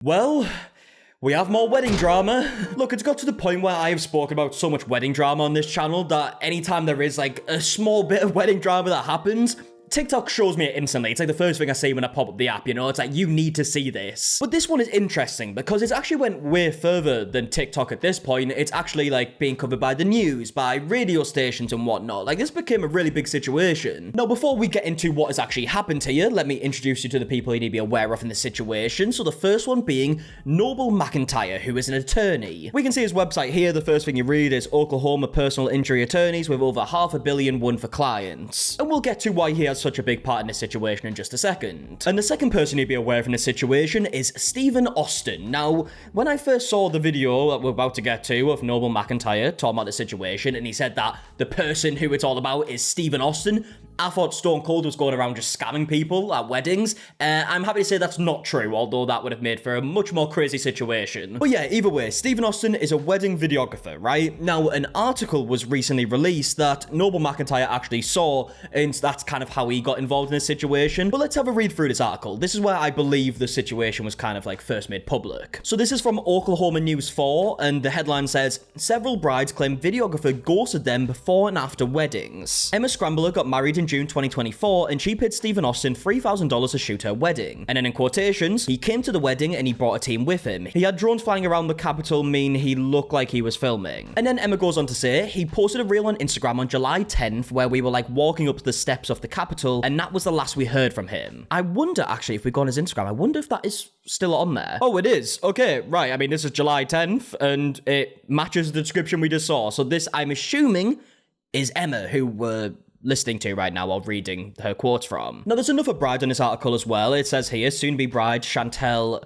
Well, we have more wedding drama. Look, it's got to the point where I have spoken about so much wedding drama on this channel that anytime there is like a small bit of wedding drama that happens, TikTok shows me it instantly. It's like the first thing I see when I pop up the app, you know? It's like, you need to see this. But this one is interesting because it's actually went way further than TikTok at this point. It's actually like being covered by the news, by radio stations and whatnot. Like, this became a really big situation. Now, before we get into what has actually happened here, let me introduce you to the people you need to be aware of in this situation. So the first one being Noble McIntyre, who is an attorney. We can see his website here. The first thing you read is Oklahoma personal injury attorneys with over $500 million won for clients. And we'll get to why he has such a big part in this situation in just a second. And the second person you'd be aware of in this situation is Stephen Austin. Now, when I first saw the video that we're about to get to of Noble McIntyre talking about the situation, and he said that the person who it's all about is Stephen Austin, I thought Stone Cold was going around just scamming people at weddings. I'm happy to say that's not true, although that would have made for a much more crazy situation. But yeah, either way, Stephen Austin is a wedding videographer, right? Now, an article was recently released that Noble McIntyre actually saw, and that's kind of how he got involved in this situation. But let's have a read through this article. This is where I believe the situation was kind of like first made public. So this is from Oklahoma News 4, and the headline says, several brides claim videographer ghosted them before and after weddings. Emma Scrambler got married in June 2024, and she paid Stephen Austin $3,000 to shoot her wedding. And then in quotations, he came to the wedding and he brought a team with him. He had drones flying around the Capitol, mean he looked like he was filming. And then Emma goes on to say, he posted a reel on Instagram on July 10th where we were like walking up the steps of the Capitol, and that was the last we heard from him. I wonder actually if we go on his Instagram, I wonder if that is still on there. Oh, it is. Okay, right. I mean, this is July 10th and it matches the description we just saw. So this, I'm assuming, is Emma, who we're listening to right now while reading her quotes from. Now, there's another bride in this article as well. It says here, soon-to-be bride Chantel,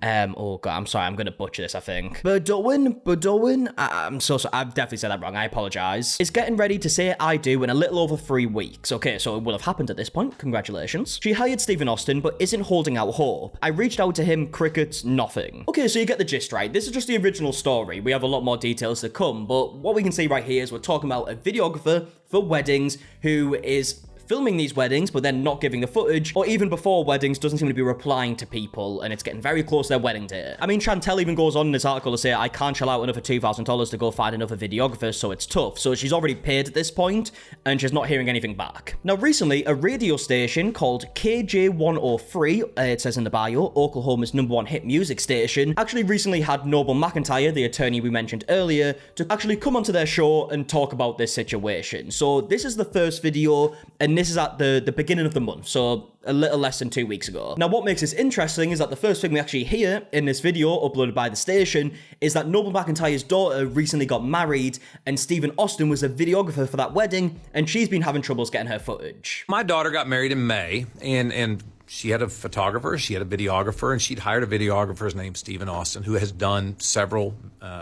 oh god, I'm sorry, I'm gonna butcher this, I think. Bedouin, I'm so sorry, I've definitely said that wrong, I apologize. Is getting ready to say I do in a little over 3 weeks. Okay, so it will have happened at this point, congratulations. She hired Stephen Austin, but isn't holding out hope. I reached out to him, crickets, nothing. Okay, so you get the gist, right? This is just the original story. We have a lot more details to come, but what we can see right here is we're talking about a videographer for weddings who is filming these weddings, but then not giving the footage, or even before weddings, doesn't seem to be replying to people, and it's getting very close to their wedding date. I mean, Chantel even goes on in this article to say, I can't shell out another $2,000 to go find another videographer, so it's tough. So she's already paid at this point, and she's not hearing anything back. Now, recently, a radio station called KJ103, it says in the bio, Oklahoma's #1 hit music station, actually recently had Noble McIntyre, the attorney we mentioned earlier, to actually come onto their show and talk about this situation. So this is the first video, and this is at the beginning of the month, so a little less than 2 weeks ago. Now, what makes this interesting is that the first thing we actually hear in this video uploaded by the station is that Noble McIntyre's daughter recently got married, and Stephen Austin was a videographer for that wedding, and she's been having troubles getting her footage. My daughter got married in May, and she had a photographer, she had a videographer, and she'd hired a videographer named Stephen Austin, who has done several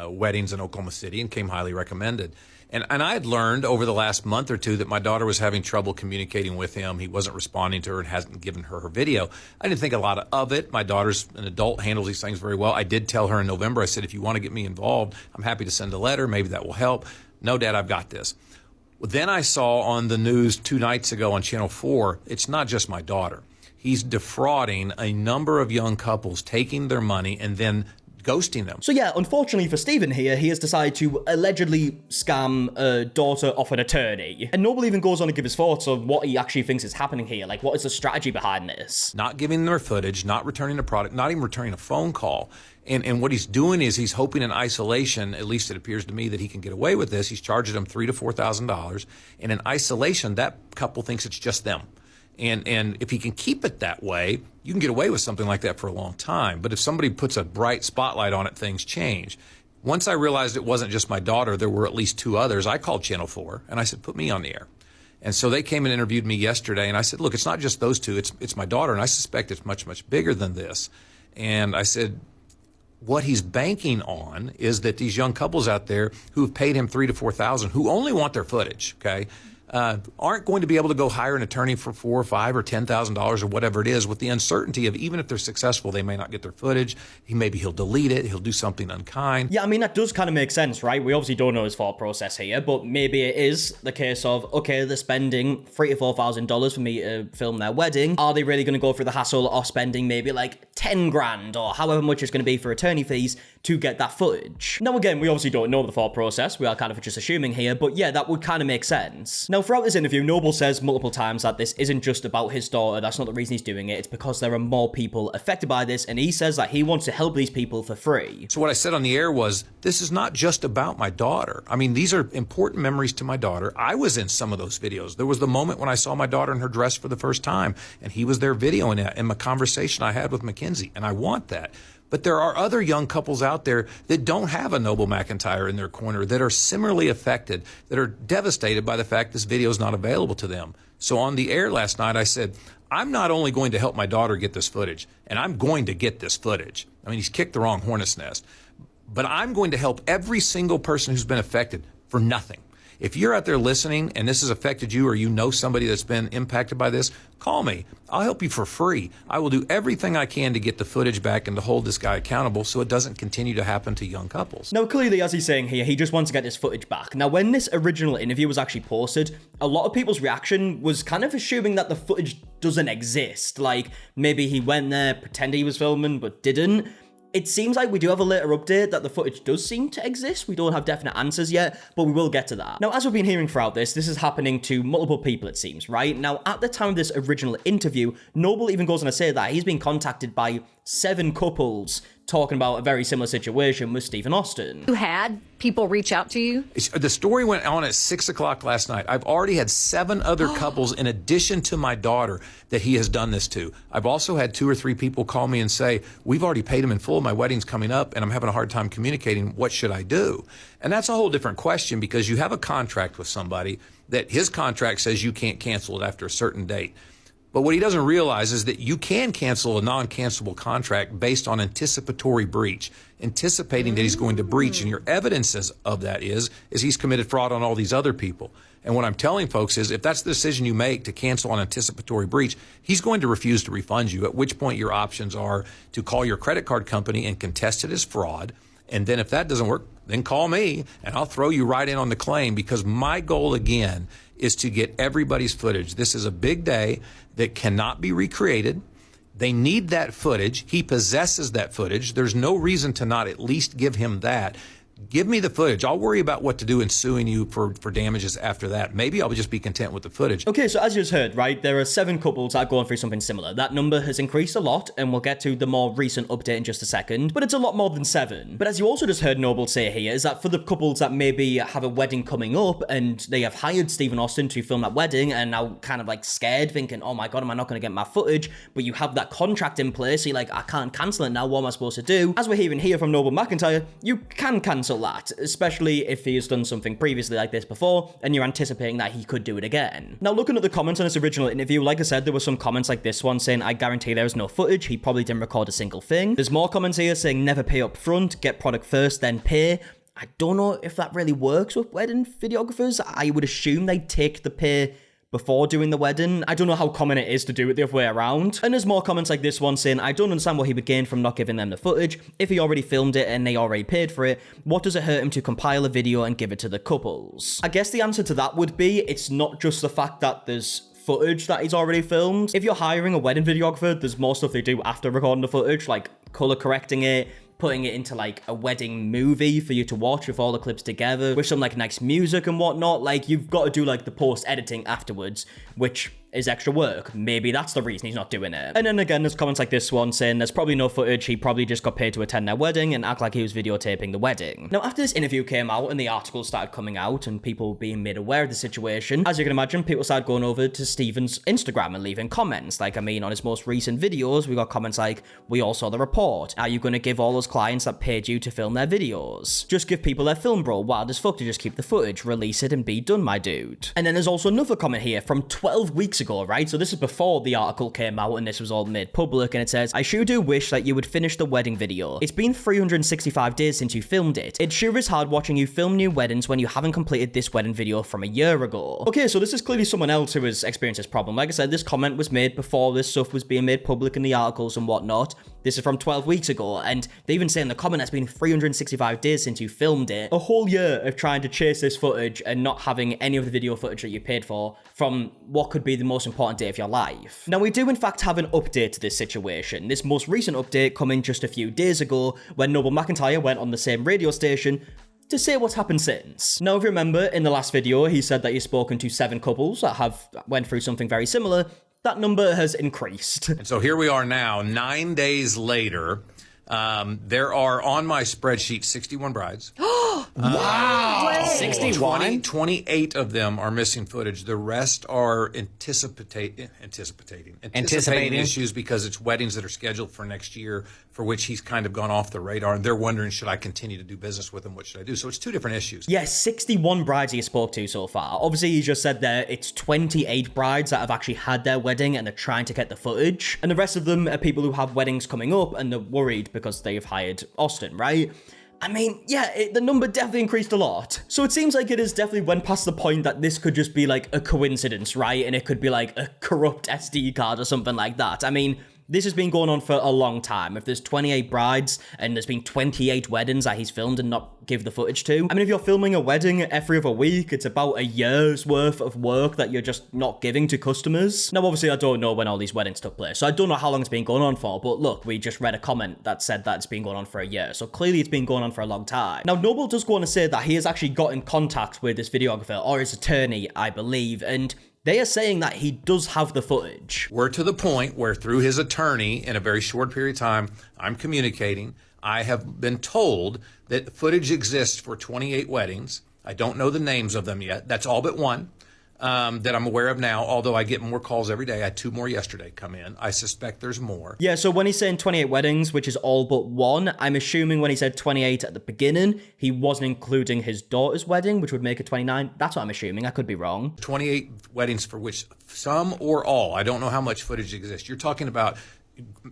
weddings in Oklahoma City and came highly recommended. And I had learned over the last month or two that my daughter was having trouble communicating with him. He wasn't responding to her and hasn't given her video. I didn't think a lot of it. My daughter's an adult, handles these things very well. I did tell her in November, I said, if you want to get me involved, I'm happy to send a letter. Maybe that will help. No, Dad, I've got this. Well, then I saw on the news 2 nights ago on Channel 4, it's not just my daughter. He's defrauding a number of young couples, taking their money and then ghosting them. So yeah, unfortunately for Stephen here, he has decided to allegedly scam a daughter of an attorney. And Noble even goes on to give his thoughts on what he actually thinks is happening here. Like, what is the strategy behind this? Not giving them their footage, not returning the product, not even returning a phone call. And what he's doing is he's hoping in isolation, at least it appears to me, that he can get away with this. He's charging them $3,000 to $4,000. And in isolation, that couple thinks it's just them. And if he can keep it that way, you can get away with something like that for a long time. But if somebody puts a bright spotlight on it, things change. Once I realized it wasn't just my daughter, there were at least 2 others, I called Channel 4 and I said, put me on the air. And so they came and interviewed me yesterday, and I said, look, it's not just those 2, it's my daughter, and I suspect it's much, much bigger than this. And I said, what he's banking on is that these young couples out there who have paid him $3,000 to $4,000, who only want their footage, okay, aren't going to be able to go hire an attorney for $4,000 or $5,000 or $10,000 or whatever it is, with the uncertainty of even if they're successful, they may not get their footage. Maybe he'll delete it. He'll do something unkind. Yeah, I mean, that does kind of make sense, right? We obviously don't know his thought process here, but maybe it is the case of, okay, they're spending $3,000 to $4,000 for me to film their wedding. Are they really going to go through the hassle of spending maybe like 10 grand or however much it's going to be for attorney fees to get that footage? Now, again, we obviously don't know the thought process. We are kind of just assuming here, but yeah, that would kind of make sense. Now, throughout this interview, Noble says multiple times that this isn't just about his daughter. That's not the reason he's doing it. It's because there are more people affected by this, and he says that he wants to help these people for free. So what I said on the air was, this is not just about my daughter. I mean, these are important memories to my daughter. I was in some of those videos. There was the moment when I saw my daughter in her dress for the first time, and he was there videoing it, and my conversation I had with Mackenzie, and I want that. But there are other young couples out there that don't have a Noble McIntyre in their corner, that are similarly affected, that are devastated by the fact this video is not available to them. So on the air last night, I said, I'm not only going to help my daughter get this footage, and I'm going to get this footage. I mean, he's kicked the wrong hornet's nest. But I'm going to help every single person who's been affected for nothing. If you're out there listening and this has affected you, or you know somebody that's been impacted by this, call me. I'll help you for free. I will do everything I can to get the footage back and to hold this guy accountable so it doesn't continue to happen to young couples. Now, clearly, as he's saying here, he just wants to get this footage back. Now, when this original interview was actually posted, a lot of people's reaction was kind of assuming that the footage doesn't exist. Like, maybe he went there, pretended he was filming, but didn't. It seems like we do have a later update that the footage does seem to exist. We don't have definite answers yet, but we will get to that. Now, as we've been hearing throughout this is happening to multiple people, it seems, right? Now, at the time of this original interview, Noble even goes on to say that he's been contacted by 7 couples talking about a very similar situation with Stephen Austin. You had people reach out to you? The story went on at 6 o'clock last night. I've already had 7 other couples in addition to my daughter that he has done this to. I've also had 2 or 3 people call me and say, we've already paid him in full. My wedding's coming up and I'm having a hard time communicating. What should I do? And that's a whole different question, because you have a contract with somebody that his contract says you can't cancel it after a certain date. But what he doesn't realize is that you can cancel a non-cancelable contract based on anticipatory breach, anticipating that he's going to breach. And your evidence of that is he's committed fraud on all these other people. And what I'm telling folks is, if that's the decision you make to cancel on anticipatory breach, he's going to refuse to refund you, at which point your options are to call your credit card company and contest it as fraud. And then if that doesn't work, then call me and I'll throw you right in on the claim, because my goal, again, is to get everybody's footage. This is a big day that cannot be recreated. They need that footage. He possesses that footage. There's no reason to not at least give him that. Give me the footage. I'll worry about what to do in suing you for damages after that. Maybe I'll just be content with the footage. Okay, so as you just heard, right, there are 7 couples that are going through something similar. That number has increased a lot, and we'll get to the more recent update in just a second, but it's a lot more than 7. But as you also just heard Noble say here, is that for the couples that maybe have a wedding coming up and they have hired Stephen Austin to film that wedding and now kind of like scared, thinking, oh my God, am I not going to get my footage? But you have that contract in place, so you're like, I can't cancel it now, what am I supposed to do? As we're hearing here from Noble McIntyre, you can cancel that, especially if he has done something previously like this before and you're anticipating that he could do it again. Now, looking at the comments on this original interview, like I said, there were some comments like this one saying, I guarantee there is no footage, he probably didn't record a single thing. There's more comments here saying never pay up front, get product first, then pay. I don't know if that really works with wedding videographers. I would assume they take the pay before doing the wedding. I don't know how common it is to do it the other way around. And there's more comments like this one saying, I don't understand what he would gain from not giving them the footage. If he already filmed it and they already paid for it, what does it hurt him to compile a video and give it to the couples? I guess the answer to that would be, it's not just the fact that there's footage that he's already filmed. If you're hiring a wedding videographer, there's more stuff they do after recording the footage, like color correcting it, putting it into like a wedding movie for you to watch with all the clips together with some like nice music and whatnot. Like, you've got to do like the post editing afterwards, which is extra work. Maybe that's the reason he's not doing it. And then again, there's comments like this one saying there's probably no footage, he probably just got paid to attend their wedding and act like he was videotaping the wedding. Now, after this interview came out and the articles started coming out and people being made aware of the situation, as you can imagine, people started going over to Stephen's Instagram and leaving comments. Like, I mean, on his most recent videos, we got comments like, we all saw the report. Are you going to give all those clients that paid you to film their videos? Just give people their film, bro. Wild as fuck to just keep the footage, release it and be done, my dude. And then there's also another comment here from 12 weeks ago, right? So this is before the article came out and this was all made public, and it says, I sure do wish that you would finish the wedding video. It's been 365 days since you filmed it. It sure is hard watching you film new weddings when you haven't completed this wedding video from a year ago. Okay, so this is clearly someone else who has experienced this problem. Like I said, this comment was made before this stuff was being made public in the articles and whatnot. This is from 12 weeks ago, and they even say in the comment that's been 365 days since you filmed it. A whole year of trying to chase this footage and not having any of the video footage that you paid for from what could be the most important day of your life. Now, we do in fact have an update to this situation. This most recent update coming just a few days ago when Noble McIntyre went on the same radio station to say what's happened since. Now, if you remember, in the last video, he said that he's spoken to 7 couples that have went through something very similar. That number has increased. And so here we are now, 9 days later. There are on my spreadsheet 61 brides. Wow! 61? 28 of them are missing footage. The rest are anticipating issues because it's weddings that are scheduled for next year, for which he's kind of gone off the radar, and they're wondering, should I continue to do business with him? What should I do? So it's 2 different issues. Yes, 61 brides he spoke to so far. Obviously, he just said there it's 28 brides that have actually had their wedding and they're trying to get the footage. And the rest of them are people who have weddings coming up and they're worried because they've hired Austin, right? I mean, yeah, the number definitely increased a lot. So it seems like it has definitely went past the point that this could just be like a coincidence, right? And it could be like a corrupt SD card or something like that. I mean, this has been going on for a long time. If there's 28 brides and there's been 28 weddings that he's filmed and not give the footage to, I mean, if you're filming a wedding every other week, it's about a year's worth of work that you're just not giving to customers. Now, obviously, I don't know when all these weddings took place, so I don't know how long it's been going on for, but look, we just read a comment that said that it's been going on for a year, so clearly it's been going on for a long time. Now, Noble does go on to say that he has actually got in contact with this videographer, or his attorney, I believe, and they are saying that he does have the footage. We're to the point where through his attorney, in a very short period of time, I'm communicating. I have been told that footage exists for 28 weddings. I don't know the names of them yet. That's all but one that I'm aware of now, although I get more calls every day. I had 2 more yesterday come in. I suspect there's more. Yeah, so when he's saying 28 weddings, which is all but one, I'm assuming when he said 28 at the beginning, he wasn't including his daughter's wedding, which would make it 29. That's what I'm assuming. I could be wrong. 28 weddings for which some or all, I don't know how much footage exists. You're talking about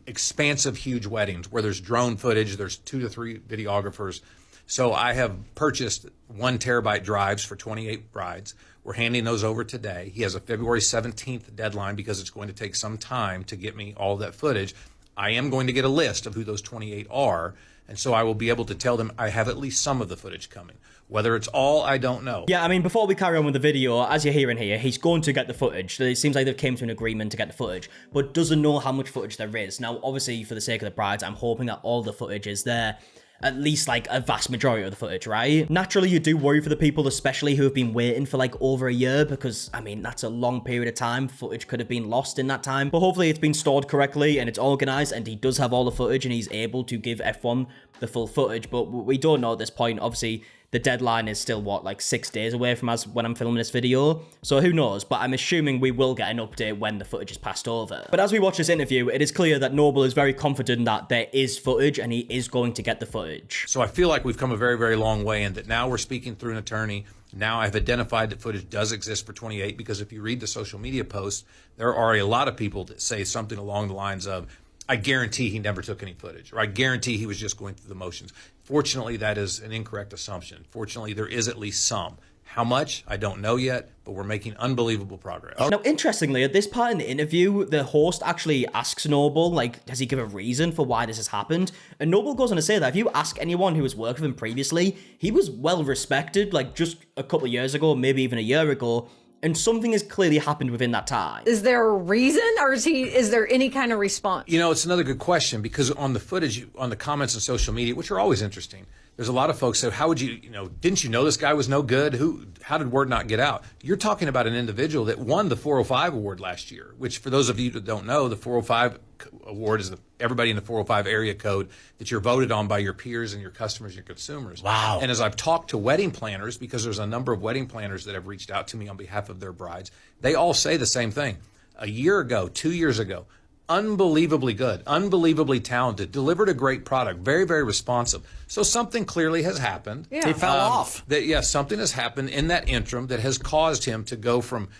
expansive, huge weddings where there's drone footage, there's 2 to 3 videographers. So I have purchased 1 terabyte drives for 28 brides. We're handing those over today. He has a February 17th deadline because it's going to take some time to get me all that footage. I am going to get a list of who those 28 are, and so I will be able to tell them I have at least some of the footage coming. Whether it's all, I don't know. Yeah, I mean, before we carry on with the video, as you're hearing here, he's going to get the footage. It seems like they've came to an agreement to get the footage, but doesn't know how much footage there is. Now, obviously, for the sake of the brides, I'm hoping that all the footage is there. At least like a vast majority of the footage, right? Naturally, you do worry for the people, especially who have been waiting for like over a year, because I mean, that's a long period of time. Footage could have been lost in that time, but hopefully it's been stored correctly and it's organized and he does have all the footage and he's able to give F1 the full footage, but we don't know at this point. Obviously, the deadline is still, what, like 6 days away from us when I'm filming this video. So who knows, but I'm assuming we will get an update when the footage is passed over. But as we watch this interview, it is clear that Noble is very confident that there is footage and he is going to get the footage. So I feel like we've come a very, very long way and that now we're speaking through an attorney. Now I've identified that footage does exist for 28 because if you read the social media posts, there are a lot of people that say something along the lines of, I guarantee he never took any footage, or I guarantee he was just going through the motions. Fortunately, that is an incorrect assumption. Fortunately, there is at least some. How much? I don't know yet, but we're making unbelievable progress. Now, interestingly, at this part in the interview, the host actually asks Noble, like, does he give a reason for why this has happened? And Noble goes on to say that if you ask anyone who has worked with him previously, he was well respected, like just a couple of years ago, maybe even a year ago, and something has clearly happened within that time. Is there a reason, or is there any kind of response? You know, it's another good question because on the footage, on the comments on social media, which are always interesting, there's a lot of folks say, how would you know, didn't you know this guy was no good? How did word not get out? You're talking about an individual that won the 405 award last year, which for those of you that don't know, the 405 award is everybody in the 405 area code that you're voted on by your peers and your customers and your consumers. Wow. And as I've talked to wedding planners, because there's a number of wedding planners that have reached out to me on behalf of their brides, they all say the same thing. A year ago, 2 years ago, unbelievably good, unbelievably talented, delivered a great product, very, very responsive. So something clearly has happened. Yeah. He fell off. Yes, something has happened in that interim that has caused him to go from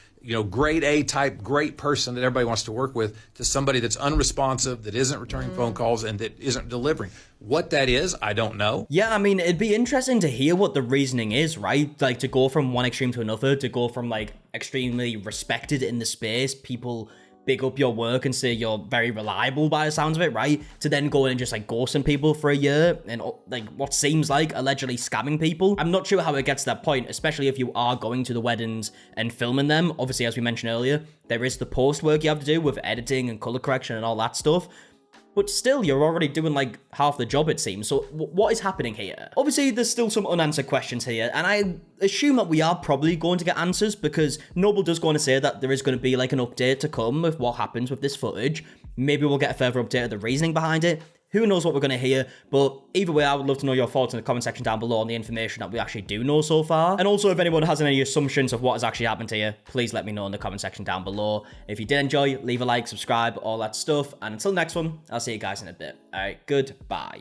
grade A type, great person that everybody wants to work with, to somebody that's unresponsive, that isn't returning phone calls, and that isn't delivering. What that is, I don't know. Yeah, I mean, it'd be interesting to hear what the reasoning is, right? Like, to go from one extreme to another, to go from, like, extremely respected in the space, people big up your work and say you're very reliable by the sounds of it, right? To then go in and just, like, ghosting people for a year and, like, what seems like allegedly scamming people. I'm not sure how it gets to that point, especially if you are going to the weddings and filming them. Obviously, as we mentioned earlier, there is the post work you have to do with editing and color correction and all that stuff. But still, you're already doing, like, half the job, it seems. So what is happening here? Obviously, there's still some unanswered questions here, and I assume that we are probably going to get answers, because Noble does go on to say that there is going to be, like, an update to come with what happens with this footage. Maybe we'll get a further update of the reasoning behind it. Who knows what we're going to hear, but either way, I would love to know your thoughts in the comment section down below on the information that we actually do know so far. And also, if anyone has any assumptions of what has actually happened here, please let me know in the comment section down below. If you did enjoy, leave a like, subscribe, all that stuff. And until next one, I'll see you guys in a bit. All right, goodbye.